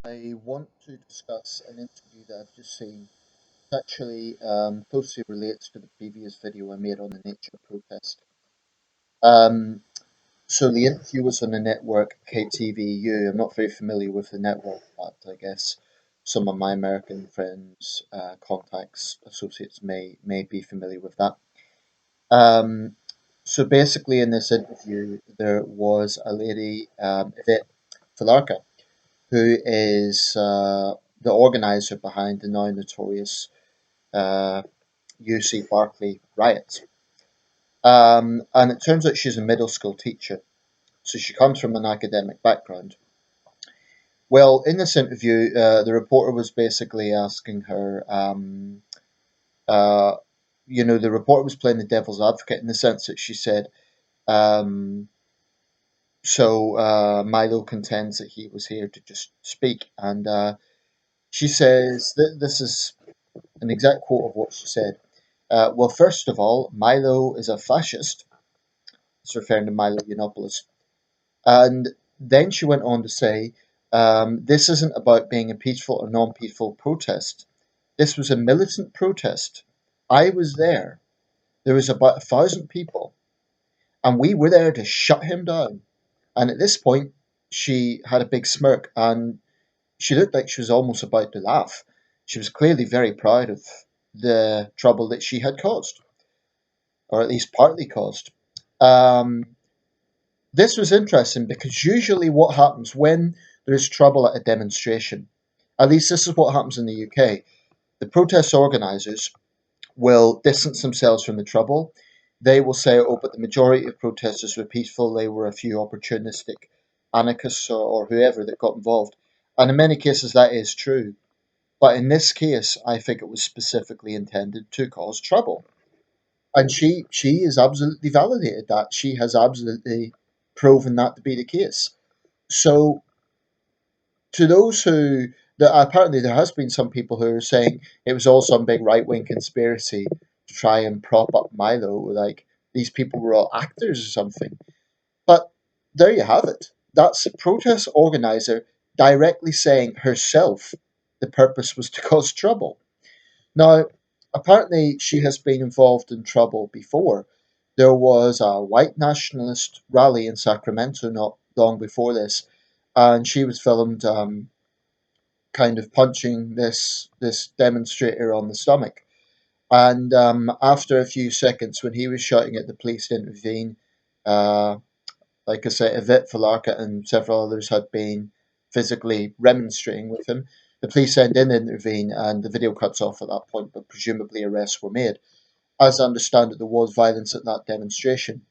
I want to discuss an interview that I've just seen. It actually closely relates to the previous video I made on the nature protest. Um, so the interview was on the network KTVU. I'm not very familiar with the network, but I guess some of my American friends, contacts, associates may be familiar with that. Um, so basically, in this interview, there was a lady, Yvette Felarca, who is the organizer behind the now notorious uh, UC Berkeley riots. And it turns out she's a middle school teacher, so she comes from an academic background. Well, in this interview, the reporter was basically asking her, uh, the reporter was playing the devil's advocate in the sense that she said, um, Milo contends that he was here to just speak, and she says that this is an exact quote of what she said. Well, first of all, Milo is a fascist. It's referring to Milo Yiannopoulos. And then she went on to say, this isn't about being a peaceful or non peaceful protest. This was a militant protest. I was there. There was about 1,000 people, and we were there to shut him down. And at this point, she had a big smirk and she looked like she was almost about to laugh. She was clearly very proud of the trouble that she had caused, or at least partly caused. Um, this was interesting because usually what happens when there's trouble at a demonstration, at least this is what happens in the UK, the protest organisers will distance themselves from the trouble. They will say, oh, but the majority of protesters were peaceful, they were a few opportunistic anarchists or whoever that got involved. And in many cases, that is true. But in this case, I think it was specifically intended to cause trouble. And she has absolutely validated that. She has absolutely proven that to be the case. So to those who that apparently there has been some people who are saying it was all some big right wing conspiracy to try and prop up Milo, like these people were all actors or something. But there you have it. That's a protest organizer directly saying herself the purpose was to cause trouble. Now, apparently, she has been involved in trouble before. There was a white nationalist rally in Sacramento not long before this, and she was filmed kind of punching this demonstrator on the stomach. And after a few seconds, when he was shouting at the police to intervene, uh, like I said, Yvette Felarca and several others had been physically remonstrating with him. The police then intervene, and the video cuts off at that point, but presumably arrests were made. As I understand it, there was violence at that demonstration.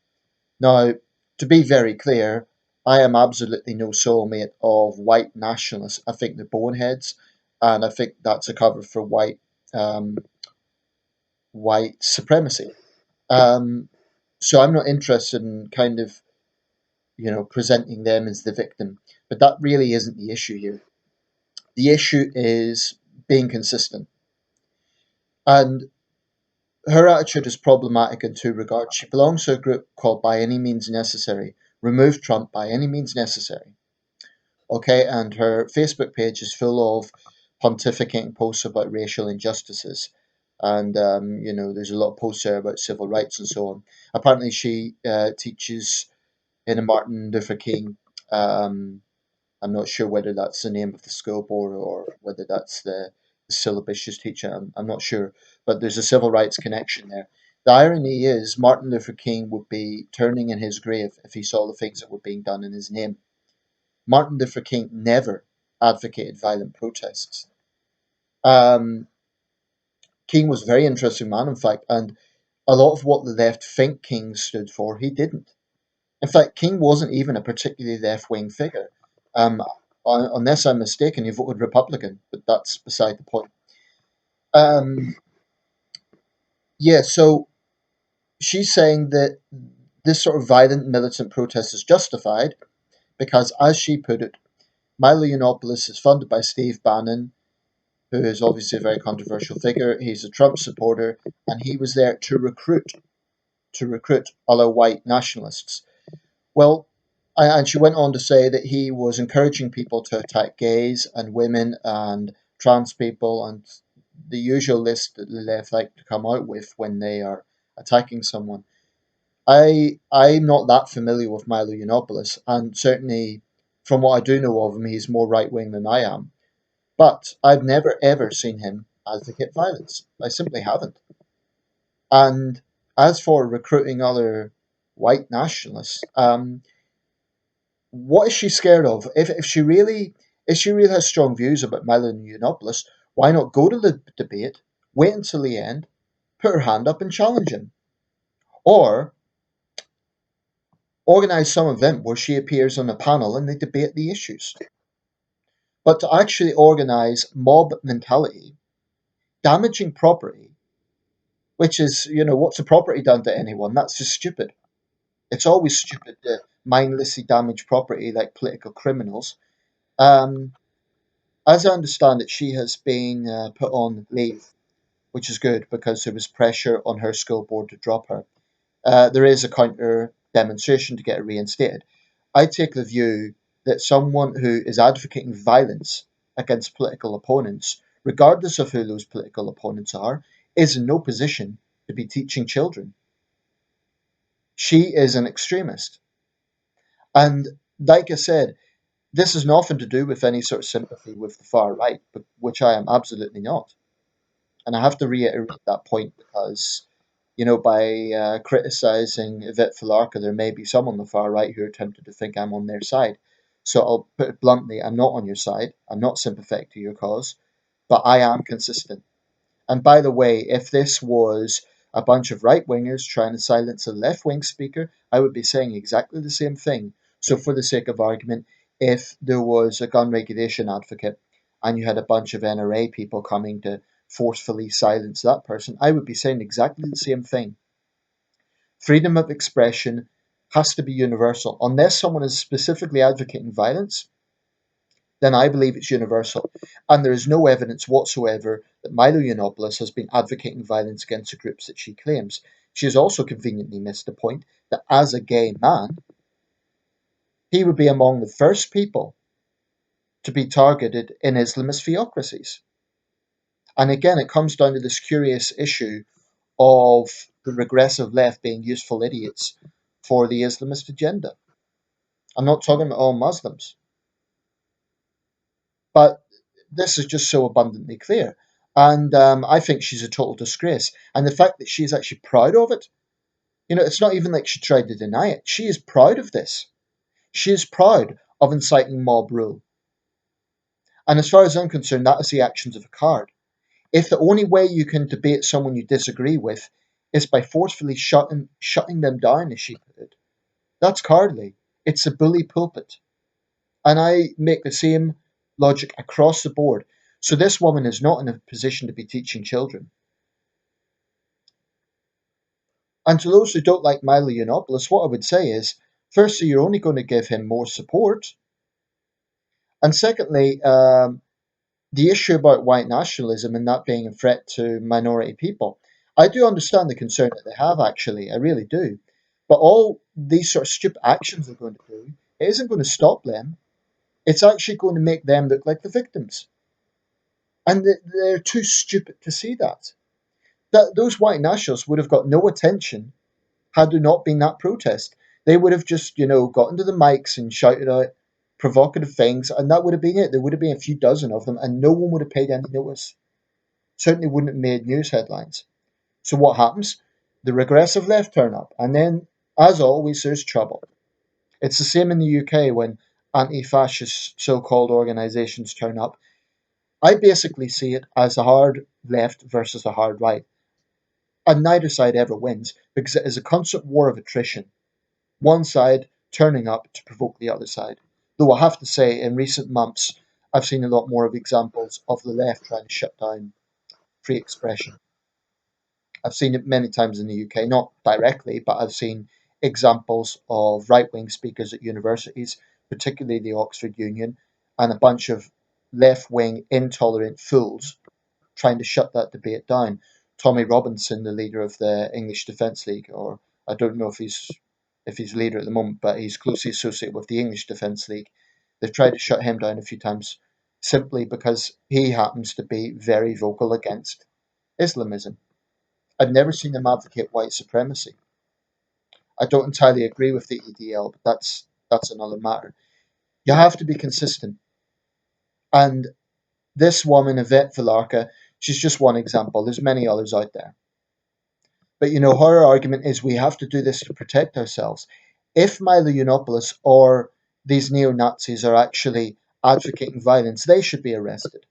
Now, to be very clear, I am absolutely no soulmate of white nationalists. I think they're boneheads, and I think that's a cover for um, white supremacy. Um, so I'm not interested in kind of presenting them as the victim. But that really isn't the issue here. The issue is being consistent. And her attitude is problematic in two regards. She belongs to a group called By Any Means Necessary. Remove Trump by any means necessary. Okay, and her Facebook page is full of pontificating posts about racial injustices. And, there's a lot of posts there about civil rights and so on. Apparently, she teaches in a Martin Luther King. I'm not sure whether that's the name of the school board or whether that's the syllabus she's teaching. I'm not sure, but there's a civil rights connection there. The irony is Martin Luther King would be turning in his grave if he saw the things that were being done in his name. Martin Luther King never advocated violent protests. Um, King was a very interesting man, in fact, and a lot of what the left think King stood for, he didn't. In fact, King wasn't even a particularly left wing figure. Um, unless I'm mistaken, he voted Republican, but that's beside the point. Um, yeah, so she's saying that this sort of violent militant protest is justified because, as she put it, Milo Yiannopoulos is funded by Steve Bannon, who is obviously a very controversial figure. He's a Trump supporter, and he was there to recruit other white nationalists. Well, And she went on to say that he was encouraging people to attack gays and women and trans people and the usual list that the left like to come out with when they are attacking someone. I'm not that familiar with Milo Yiannopoulos, and certainly from what I do know of him, he's more right wing than I am. But I've never ever seen him advocate violence. I simply haven't. And as for recruiting other white nationalists, what is she scared of? If she really has strong views about Milo Yiannopoulos, why not go to the debate, wait until the end, put her hand up and challenge him, or organise some event where she appears on a panel and they debate the issues. But to actually organise mob mentality, damaging property, which is, what's a property done to anyone? That's just stupid. It's always stupid to mindlessly damage property like political criminals. Um, as I understand it, she has been put on leave, which is good because there was pressure on her school board to drop her. There is a counter demonstration to get her reinstated. I take the view that someone who is advocating violence against political opponents, regardless of who those political opponents are, is in no position to be teaching children. She is an extremist. And like I said, this is nothing to do with any sort of sympathy with the far right, but which I am absolutely not. And I have to reiterate that point because, by criticizing Yvette Felarca, there may be some on the far right who are tempted to think I'm on their side. So I'll put it bluntly, I'm not on your side. I'm not sympathetic to your cause, but I am consistent. And by the way, if this was a bunch of right wingers trying to silence a left wing speaker, I would be saying exactly the same thing. So, for the sake of argument, if there was a gun regulation advocate and you had a bunch of NRA people coming to forcefully silence that person, I would be saying exactly the same thing. Freedom of expression has to be universal. Unless someone is specifically advocating violence, then I believe it's universal. And there is no evidence whatsoever that Milo Yiannopoulos has been advocating violence against the groups that she claims. She has also conveniently missed the point that as a gay man, he would be among the first people to be targeted in Islamist theocracies. And again, it comes down to this curious issue of the regressive left being useful idiots for the Islamist agenda. I'm not talking about all Muslims, but this is just so abundantly clear. And I think she's a total disgrace. And the fact that she is actually proud of it, it's not even like she tried to deny it. She is proud of this. She is proud of inciting mob rule. And as far as I'm concerned, that is the actions of a coward. If the only way you can debate someone you disagree with is by forcefully shutting them down, as she put it, that's cowardly. It's a bully pulpit. And I make the same logic across the board. So this woman is not in a position to be teaching children. And to those who don't like Milo Yiannopoulos, what I would say is, firstly, you're only going to give him more support. And secondly, the issue about white nationalism and that being a threat to minority people. I do understand the concern that they have, actually. I really do. But all these sort of stupid actions are going to do, it isn't going to stop them. It's actually going to make them look like the victims. And they're too stupid to see that. Those white nationalists would have got no attention had there not been that protest. They would have just, got into the mics and shouted out provocative things, and that would have been it. There would have been a few dozen of them, and no one would have paid any notice. Certainly wouldn't have made news headlines. So what happens? The regressive left turn up, and then, as always, there's trouble. It's the same in the UK when anti-fascist so-called organisations turn up. I basically see it as a hard left versus a hard right, and neither side ever wins because it is a constant war of attrition. One side turning up to provoke the other side. Though I have to say, in recent months, I've seen a lot more of examples of the left trying to shut down free expression. I've seen it many times in the UK, not directly, but I've seen examples of right wing speakers at universities, particularly the Oxford Union, and a bunch of left wing intolerant fools trying to shut that debate down. Tommy Robinson, the leader of the English Defence League, or I don't know if he's if he's leader at the moment, but he's closely associated with the English Defence League. They've tried to shut him down a few times simply because he happens to be very vocal against Islamism. I've never seen him advocate white supremacy. I don't entirely agree with the EDL, but that's another matter. You have to be consistent. And this woman, Yvette Felarca, she's just one example. There's many others out there. But her argument is we have to do this to protect ourselves. If Milo Yiannopoulos or these neo Nazis are actually advocating violence, they should be arrested.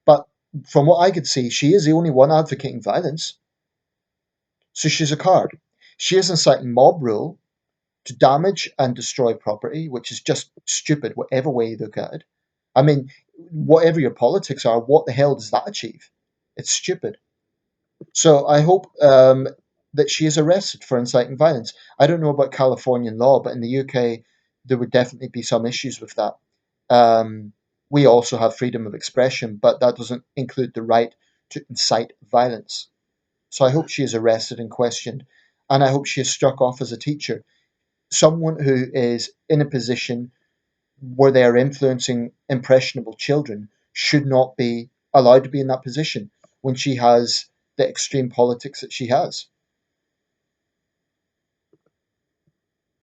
But from what I could see, she is the only one advocating violence. So she's a card. She is inciting mob rule to damage and destroy property, which is just stupid, whatever way you look at it. I mean, whatever your politics are, what the hell does that achieve? It's stupid. So I hope that she is arrested for inciting violence. I don't know about Californian law, but in the UK, there would definitely be some issues with that. Um, we also have freedom of expression, but that doesn't include the right to incite violence. So I hope she is arrested and questioned, and I hope she is struck off as a teacher. Someone who is in a position where they are influencing impressionable children should not be allowed to be in that position when she has the extreme politics that she has.